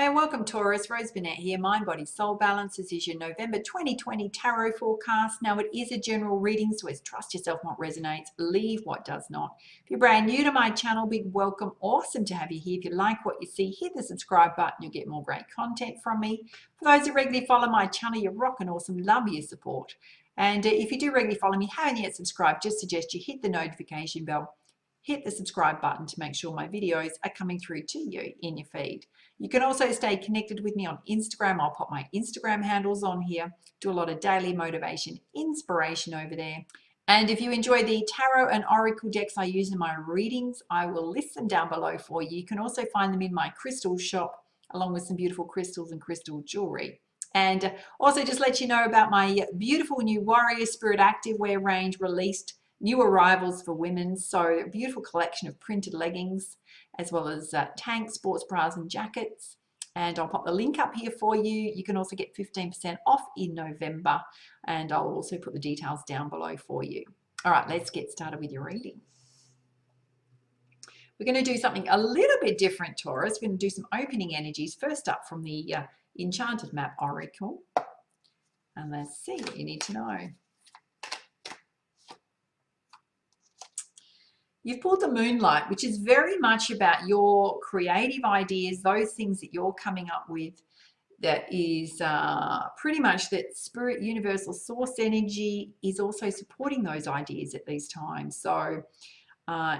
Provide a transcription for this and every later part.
Hi and welcome Taurus, Rose Burnett here, Mind, Body, Soul Balance. This is your November 2020 tarot forecast. Now it is a general reading, so it's trust yourself what resonates, leave what does not. If you're brand new to my channel, big welcome, awesome to have you here. If you like what you see, hit the subscribe button, you'll get more great content from me. For those who regularly follow my channel, you're rocking awesome, love your support. And if you do regularly follow me, haven't yet subscribed, just suggest you hit the notification bell. Hit the subscribe button to make sure my videos are coming through to you in your feed. You can also stay connected with me on Instagram. I'll pop my Instagram handles on here. Do a lot of daily motivation, inspiration over there. And if you enjoy the tarot and oracle decks I use in my readings, I will list them down below for you. You can also find them in my crystal shop, along with some beautiful crystals and crystal jewelry. And also just let you know about my beautiful new Warrior Spirit Activewear range released. New arrivals for women, so a beautiful collection of printed leggings, as well as tanks, sports bras and jackets. And I'll pop the link up here for you. You can also get 15% off in November, and I'll also put the details down below for you. All right, let's get started with your reading. We're going to do something a little bit different, Taurus. We're going to do some opening energies. First up from the Enchanted map oracle. And let's see what you need to know. You've pulled the Moonlight, which is very much about your creative ideas, those things that you're coming up with. That is pretty much that spirit, universal source energy is also supporting those ideas at these times. So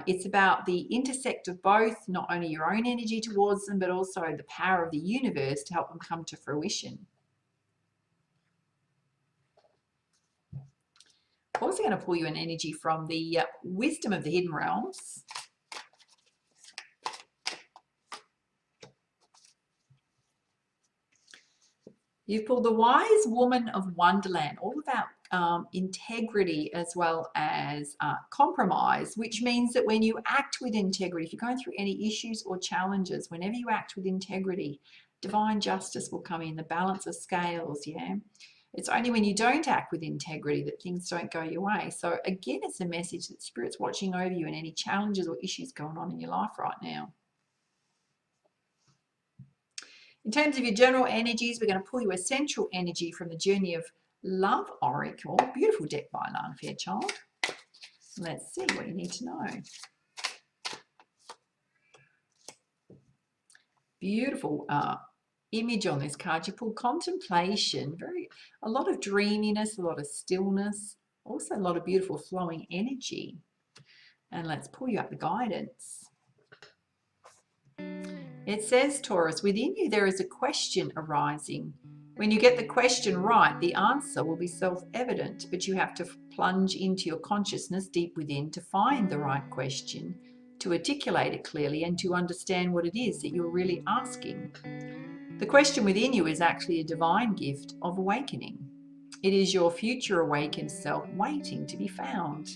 it's about the intersect of both, not only your own energy towards them, but also the power of the universe to help them come to fruition. Also going to pull you an energy from the wisdom of the hidden realms. You've pulled the wise woman of Wonderland, all about integrity as well as compromise, which means that when you act with integrity, if you're going through any issues or challenges, whenever you act with integrity, divine justice will come in, the balance of scales, yeah? It's only when you don't act with integrity that things don't go your way. So again, it's a message that Spirit's watching over you and any challenges or issues going on in your life right now. In terms of your general energies, we're going to pull you a central energy from the Journey of Love Oracle. Beautiful deck by Alana, Fairchild. Let's see what you need to know. Beautiful image on this card. You pull Contemplation, a lot of dreaminess, a lot of stillness, also a lot of beautiful flowing energy. And let's pull you up the guidance. It says, Taurus, within you there is a question arising. When you get the question right, the answer will be self-evident, but you have to plunge into your consciousness deep within to find the right question, to articulate it clearly, and to understand what it is that you're really asking. The question within you is actually a divine gift of awakening. It is your future awakened self waiting to be found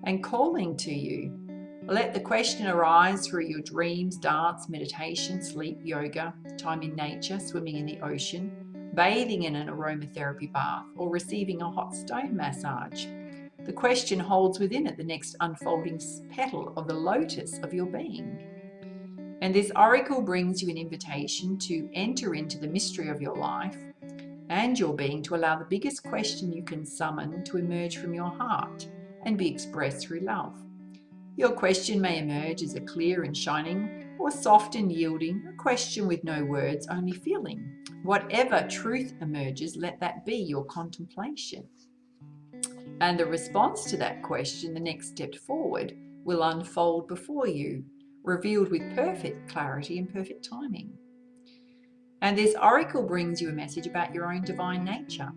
and calling to you. Let the question arise through your dreams, dance, meditation, sleep, yoga, time in nature, swimming in the ocean, bathing in an aromatherapy bath, or receiving a hot stone massage. The question holds within it the next unfolding petal of the lotus of your being. And this oracle brings you an invitation to enter into the mystery of your life and your being, to allow the biggest question you can summon to emerge from your heart and be expressed through love. Your question may emerge as a clear and shining, or soft and yielding, a question with no words, only feeling. Whatever truth emerges, let that be your contemplation. And the response to that question, the next step forward, will unfold before you, revealed with perfect clarity and perfect timing. And this oracle brings you a message about your own divine nature.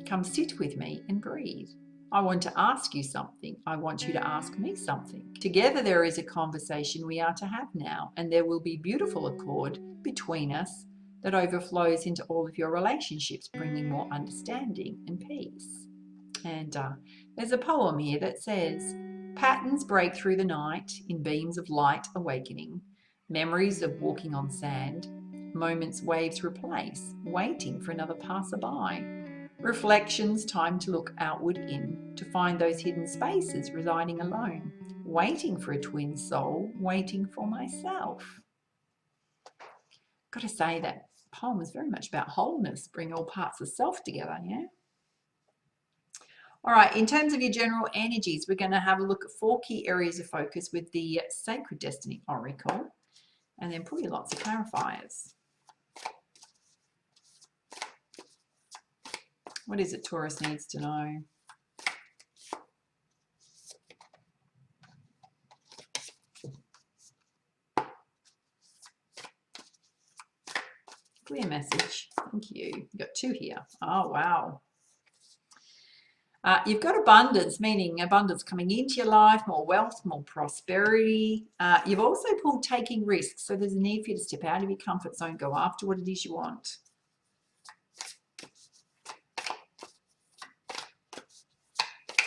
Come sit with me and breathe. I want to ask you something. I want you to ask me something. Together there is a conversation we are to have now, and there will be beautiful accord between us that overflows into all of your relationships, bringing more understanding and peace. And there's a poem here that says, patterns break through the night in beams of light awakening, memories of walking on sand, moments waves replace, waiting for another passerby. Reflections, time to look outward in, to find those hidden spaces residing alone, waiting for a twin soul, waiting for myself. Got to say that poem is very much about wholeness, bring all parts of self together, yeah? All right, in terms of your general energies, we're going to have a look at 4 key areas of focus with the Sacred Destiny Oracle, and then pull you lots of clarifiers. What is it Taurus needs to know? Clear message. Thank you. You've got 2 here. Oh, wow. You've got abundance, meaning abundance coming into your life, more wealth, more prosperity. You've also pulled taking risks. So there's a need for you to step out of your comfort zone, go after what it is you want.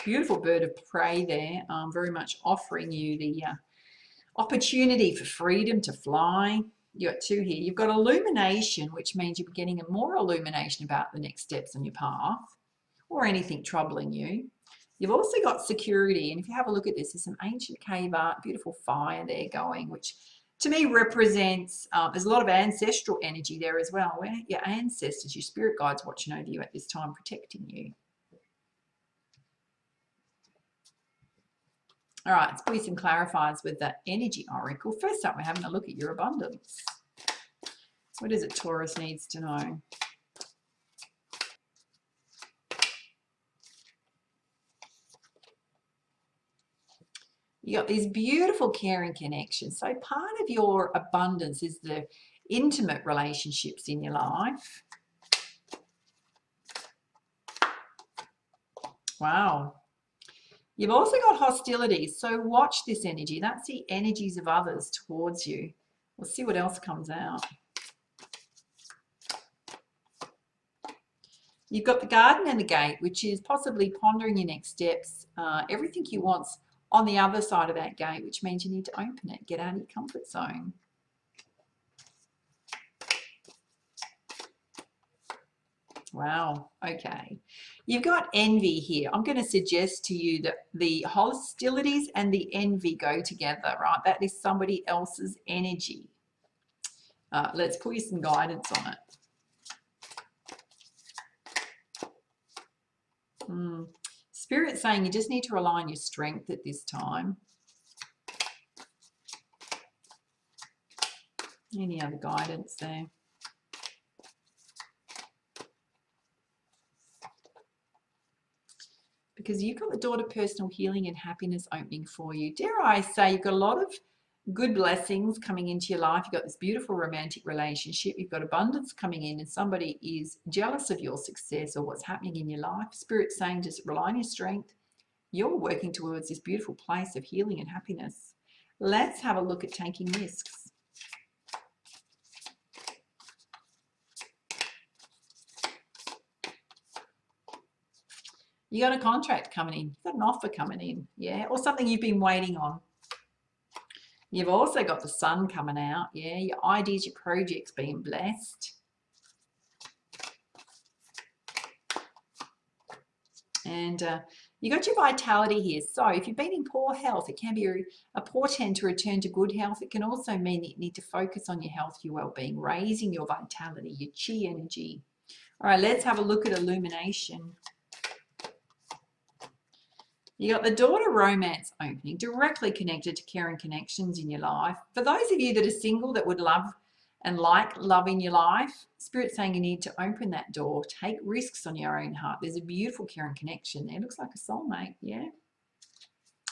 Beautiful bird of prey there, very much offering you the opportunity for freedom to fly. You've got 2 here. You've got illumination, which means you're getting more illumination about the next steps on your path or anything troubling you. You've also got security, and if you have a look at this, there's some ancient cave art, beautiful fire there going, which to me represents, there's a lot of ancestral energy there as well, where your ancestors, your spirit guides watching over you at this time, protecting you. All right, let's put you some clarifiers with the Energy Oracle. First up, we're having a look at your abundance. What is it Taurus needs to know? You got these beautiful caring connections. So part of your abundance is the intimate relationships in your life. Wow. You've also got hostilities. So watch this energy. That's the energies of others towards you. We'll see what else comes out. You've got the garden and the gate, which is possibly pondering your next steps. Everything you want's on the other side of that gate, which means you need to open it, get out of your comfort zone. Wow, okay. You've got envy here. I'm going to suggest to you that the hostilities and the envy go together, right? That is somebody else's energy. Let's put you some guidance on it. Spirit saying you just need to rely on your strength at this time. Any other guidance there? Because you've got the door to personal healing and happiness opening for you. Dare I say, you've got a lot of good blessings coming into your life. You've got this beautiful romantic relationship. You've got abundance coming in, and somebody is jealous of your success or what's happening in your life. Spirit's saying just rely on your strength. You're working towards this beautiful place of healing and happiness. Let's have a look at taking risks. You got a contract coming in, you've got an offer coming in, yeah, or something you've been waiting on. You've also got the sun coming out, yeah, your ideas, your projects being blessed. And you got your vitality here. So if you've been in poor health, it can be a portent to return to good health. It can also mean that you need to focus on your health, your well-being, raising your vitality, your chi energy. All right, let's have a look at illumination. You got the door to romance opening, directly connected to caring connections in your life. For those of you that are single that would love and like love in your life, Spirit's saying you need to open that door, take risks on your own heart. There's a beautiful caring connection there. Looks like a soulmate, yeah.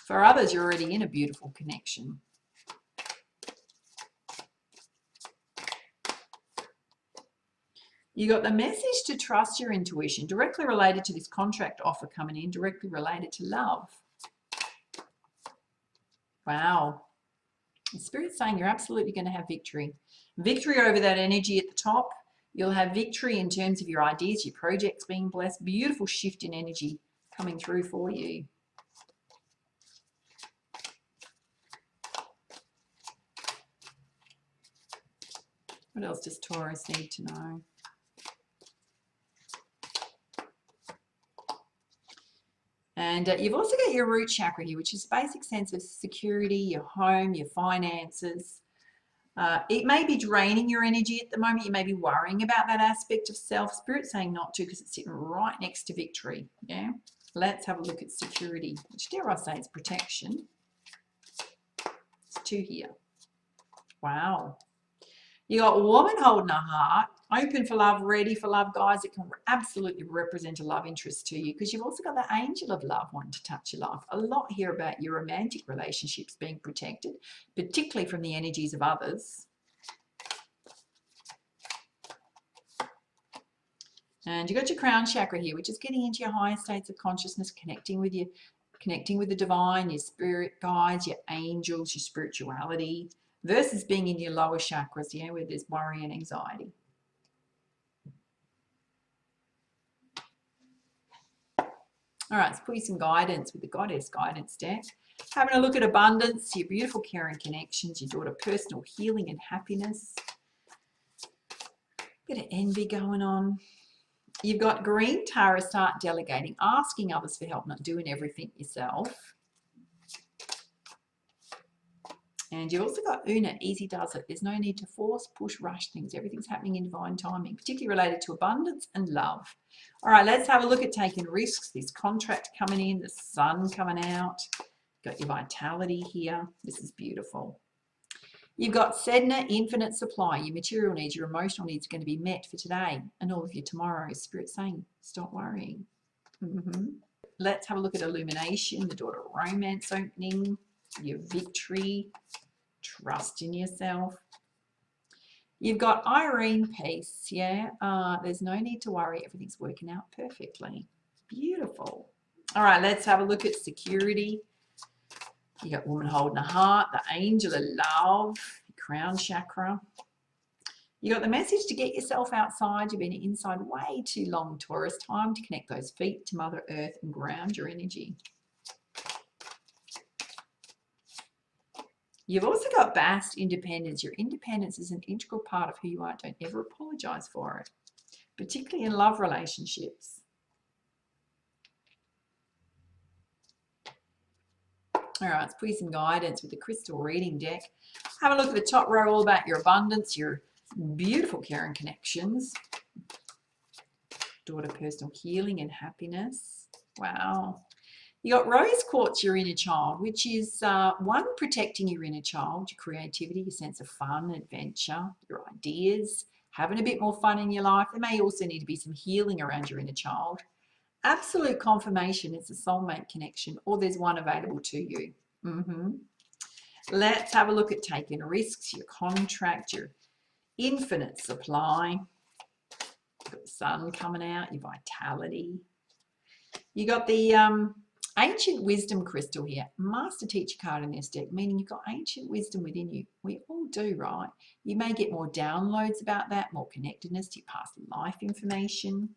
For others, you're already in a beautiful connection. You got the message to trust your intuition, directly related to this contract offer coming in, directly related to love. Wow. The Spirit's saying you're absolutely going to have victory. Victory over that energy at the top. You'll have victory in terms of your ideas, your projects being blessed. Beautiful shift in energy coming through for you. What else does Taurus need to know? And you've also got your root chakra here, which is a basic sense of security, your home, your finances. It may be draining your energy at the moment. You may be worrying about that aspect of self. Spirit saying not to, because it's sitting right next to victory. Yeah. Let's have a look at security, which dare I say is protection. It's 2 here. Wow. You got a woman holding a heart, open for love, ready for love, guys. It can absolutely represent a love interest to you, because you've also got the angel of love wanting to touch your life. A lot here about your romantic relationships being protected, particularly from the energies of others. And you've got your crown chakra here, which is getting into your higher states of consciousness, connecting with the divine, your spirit guides, your angels, your spirituality, versus being in your lower chakras, yeah, where there's worry and anxiety. All right, let's put you some guidance with the Goddess Guidance deck. Having a look at abundance, your beautiful caring connections, your daughter, personal healing and happiness. Bit of envy going on. You've got green, Taurus, start delegating, asking others for help, not doing everything yourself. And you've also got Una, easy does it. There's no need to force, push, rush things. Everything's happening in divine timing, particularly related to abundance and love. All right, let's have a look at taking risks. This contract coming in, the sun coming out. Got your vitality here. This is beautiful. You've got Sedna, infinite supply. Your material needs, your emotional needs are going to be met for today and all of your tomorrow. Spirit saying, stop worrying. Let's have a look at illumination, the daughter romance opening, your victory, trust in yourself. You've got Irene, peace, yeah. There's no need to worry. Everything's working out perfectly. Beautiful. All right, let's have a look at security. You got woman holding a heart, the angel of love, crown chakra. You got the message to get yourself outside. You've been inside way too long, Taurus. Time to connect those feet to Mother Earth and ground your energy. You've also got vast independence. Your independence is an integral part of who you are. Don't ever apologize for it, particularly in love relationships. All right, let's put you some guidance with the crystal reading deck. Have a look at the top row, all about your abundance, your beautiful caring connections. Daughter, personal healing and happiness. Wow. You got rose quartz, your inner child, which is one, protecting your inner child, your creativity, your sense of fun, adventure, your ideas, having a bit more fun in your life. There may also need to be some healing around your inner child. Absolute confirmation it's a soulmate connection, or there's one available to you. Let's have a look at taking risks, your contract, your infinite supply. You've got the sun coming out, your vitality. You got the ancient wisdom crystal here, master teacher card in this deck, meaning you've got ancient wisdom within you. We all do, right? You may get more downloads about that, more connectedness to your past life information.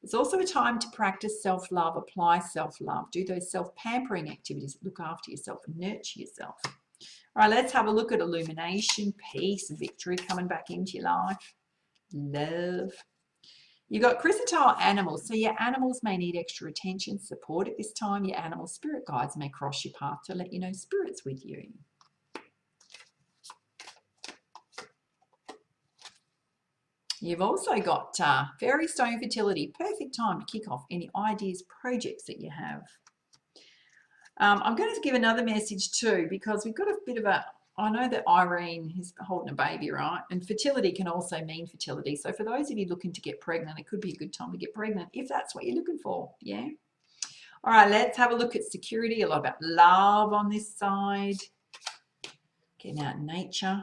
It's also a time to practice self-love, apply self-love, do those self-pampering activities, look after yourself and nurture yourself. All right, let's have a look at illumination, peace, victory coming back into your life, love. You've got chrysotile animals, so your animals may need extra attention, support at this time. Your animal spirit guides may cross your path to let you know spirit's with you. You've also got fairy stone fertility, perfect time to kick off any ideas, projects that you have. I'm going to give another message too, because we've got a bit of a, I know that Irene is holding a baby, right? And fertility can also mean fertility. So for those of you looking to get pregnant, it could be a good time to get pregnant if that's what you're looking for, yeah? All right, let's have a look at security, a lot about love on this side. Getting out in nature.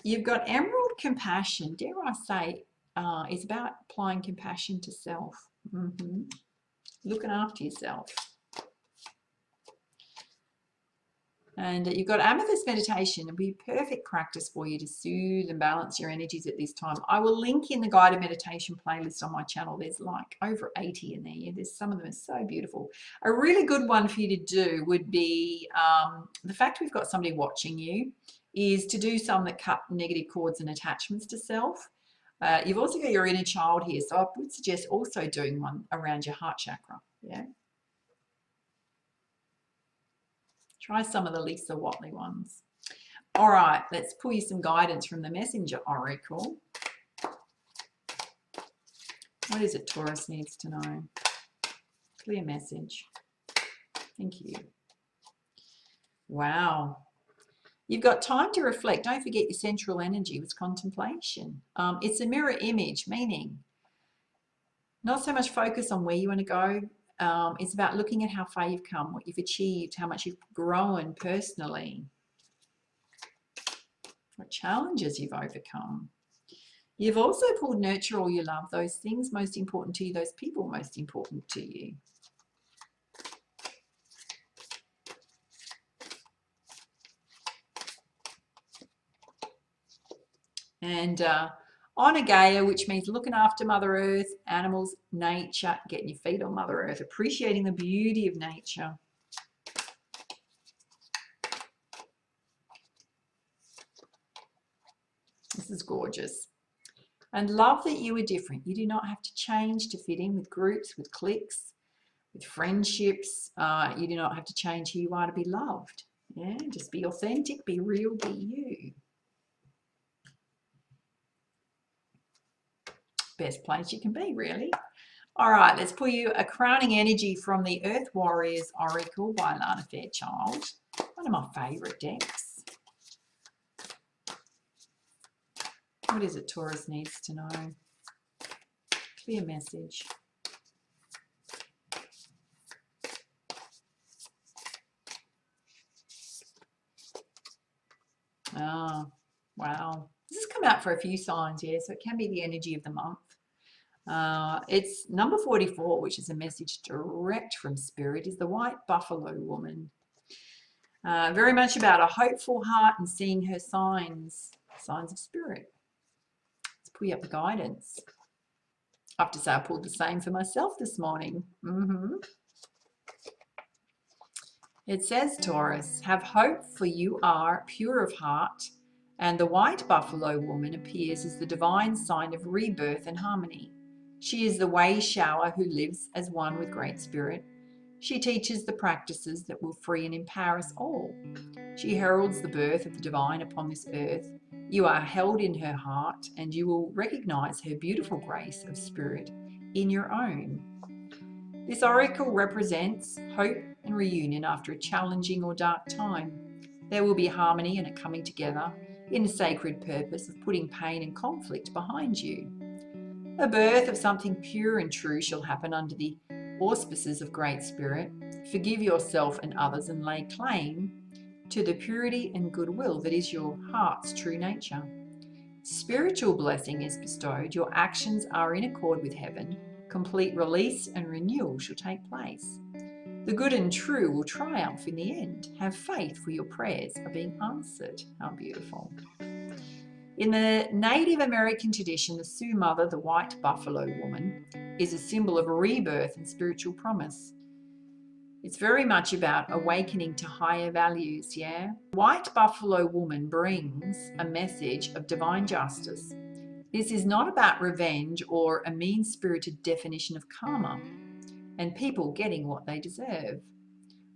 You've got emerald compassion, dare I say, is about applying compassion to self. Looking after yourself. And you've got amethyst meditation. It'll be perfect practice for you to soothe and balance your energies at this time. I will link in the guided meditation playlist on my channel. There's like over 80 in there. There's some of them are so beautiful. A really good one for you to do would be the fact we've got somebody watching you is to do some that cut negative cords and attachments to self. You've also got your inner child here. So I would suggest also doing one around your heart chakra. Yeah. Try some of the Lisa Watley ones. All right, let's pull you some guidance from the Messenger Oracle. What is it Taurus needs to know? Clear message. Thank you. Wow. You've got time to reflect. Don't forget your central energy was contemplation. It's a mirror image, meaning not so much focus on where you want to go. It's about looking at how far you've come, what you've achieved, how much you've grown personally, what challenges you've overcome. You've also pulled nurture all you love, those things most important to you, those people most important to you. And honor Gaia, which means looking after Mother Earth, animals, nature, getting your feet on Mother Earth, appreciating the beauty of nature. This is gorgeous. And love that you are different. You do not have to change to fit in with groups, with cliques, with friendships. You do not have to change who you are to be loved. Yeah, just be authentic, be real, be you. Best place you can be, really. All right, let's pull you a crowning energy from the Earth Warriors Oracle by Alana Fairchild. One of my favourite decks. What is it Taurus needs to know? Clear message. Oh, wow. This has come out for a few signs, yeah, so it can be the energy of the month. It's number 44, which is a message direct from Spirit, is the White Buffalo Woman. Very much about a hopeful heart and seeing her signs of Spirit. Let's pull you up the guidance. I have to say I pulled the same for myself this morning. It says, Taurus, have hope, for you are pure of heart, and the White Buffalo Woman appears as the divine sign of rebirth and harmony. She is the way shower who lives as one with Great Spirit. She teaches the practices that will free and empower us all. She heralds the birth of the divine upon this earth. You are held in her heart, and you will recognize her beautiful grace of spirit in your own. This oracle represents hope and reunion after a challenging or dark time. There will be harmony and a coming together in the sacred purpose of putting pain and conflict behind you. A birth of something pure and true shall happen under the auspices of Great Spirit. Forgive yourself and others and lay claim to the purity and goodwill that is your heart's true nature. Spiritual blessing is bestowed. Your actions are in accord with heaven. Complete release and renewal shall take place. The good and true will triumph in the end. Have faith, for your prayers are being answered. How beautiful. In the Native American tradition, the Sioux Mother, the White Buffalo Woman, is a symbol of rebirth and spiritual promise. It's very much about awakening to higher values, yeah? White Buffalo Woman brings a message of divine justice. This is not about revenge or a mean-spirited definition of karma and people getting what they deserve.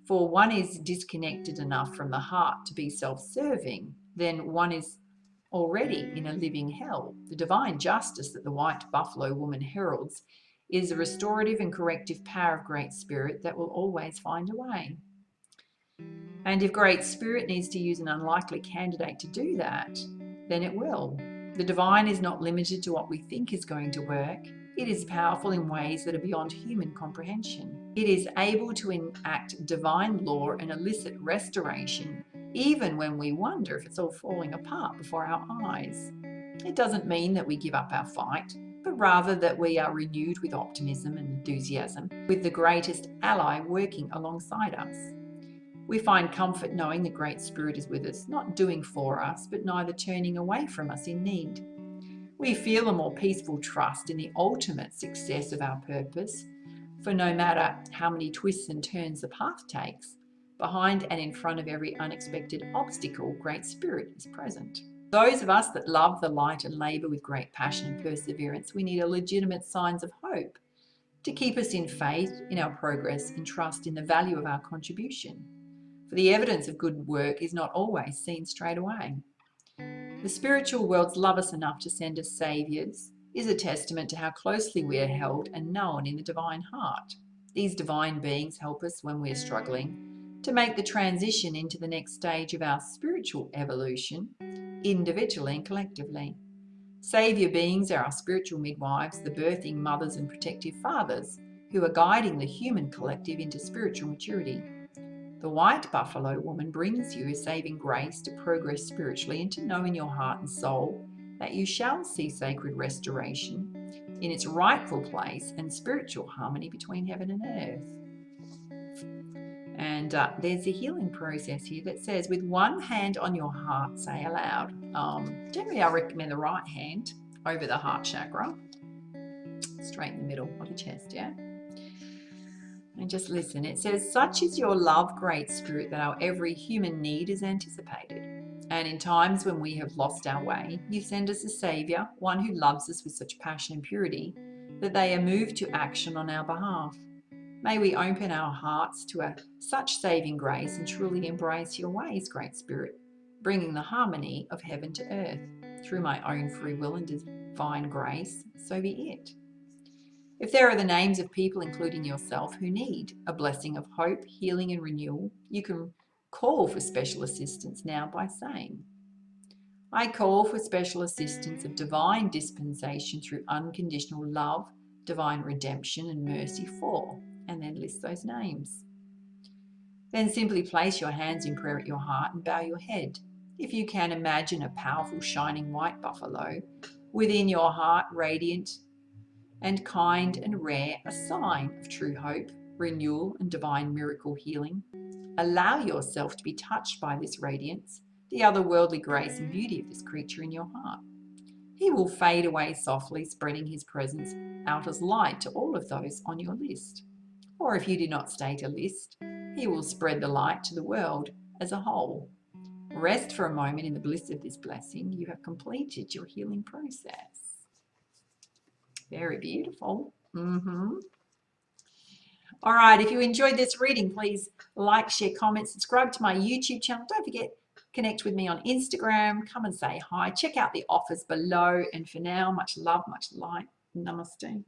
For one is disconnected enough from the heart to be self-serving, then one is already in a living hell. The divine justice that the White Buffalo Woman heralds is a restorative and corrective power of Great Spirit that will always find a way. And if Great Spirit needs to use an unlikely candidate to do that, then it will. The divine is not limited to what we think is going to work. It is powerful in ways that are beyond human comprehension. It is able to enact divine law and elicit restoration, even when we wonder if it's all falling apart before our eyes. It doesn't mean that we give up our fight, but rather that we are renewed with optimism and enthusiasm, with the greatest ally working alongside us. We find comfort knowing the Great Spirit is with us, not doing for us, but neither turning away from us in need. We feel a more peaceful trust in the ultimate success of our purpose, for no matter how many twists and turns the path takes, behind and in front of every unexpected obstacle, Great Spirit is present. Those of us that love the light and labour with great passion and perseverance, we need a legitimate signs of hope to keep us in faith in our progress and trust in the value of our contribution. For the evidence of good work is not always seen straight away. The spiritual worlds love us enough to send us saviours is a testament to how closely we are held and known in the divine heart. These divine beings help us when we are struggling to make the transition into the next stage of our spiritual evolution, individually and collectively. Saviour beings are our spiritual midwives, the birthing mothers and protective fathers, who are guiding the human collective into spiritual maturity. The white buffalo woman brings you a saving grace to progress spiritually and to know in your heart and soul that you shall see sacred restoration in its rightful place and spiritual harmony between heaven and earth. And there's a healing process here that says, with one hand on your heart, say aloud. Generally, I recommend the right hand over the heart chakra, straight in the middle of the chest, yeah? And just listen. It says, such is your love, great spirit, that our every human need is anticipated. And in times when we have lost our way, you send us a saviour, one who loves us with such passion and purity that they are moved to action on our behalf. May we open our hearts to such saving grace and truly embrace your ways, great spirit, bringing the harmony of heaven to earth. Through my own free will and divine grace, so be it. If there are the names of people, including yourself, who need a blessing of hope, healing and renewal, you can call for special assistance now by saying, I call for special assistance of divine dispensation through unconditional love, divine redemption and mercy for, and then list those names. Then simply place your hands in prayer at your heart and bow your head. If you can, imagine a powerful shining white buffalo within your heart, radiant and kind and rare, a sign of true hope, renewal and divine miracle healing. Allow yourself to be touched by this radiance, the otherworldly grace and beauty of this creature in your heart. He will fade away softly, spreading his presence out as light to all of those on your list. Or if you do not state a list, he will spread the light to the world as a whole. Rest for a moment in the bliss of this blessing. You have completed your healing process. Very beautiful. All right, if you enjoyed this reading, please like, share, comment, subscribe to my YouTube channel. Don't forget, connect with me on Instagram. Come and say hi. Check out the offers below. And for now, much love, much light. Namaste.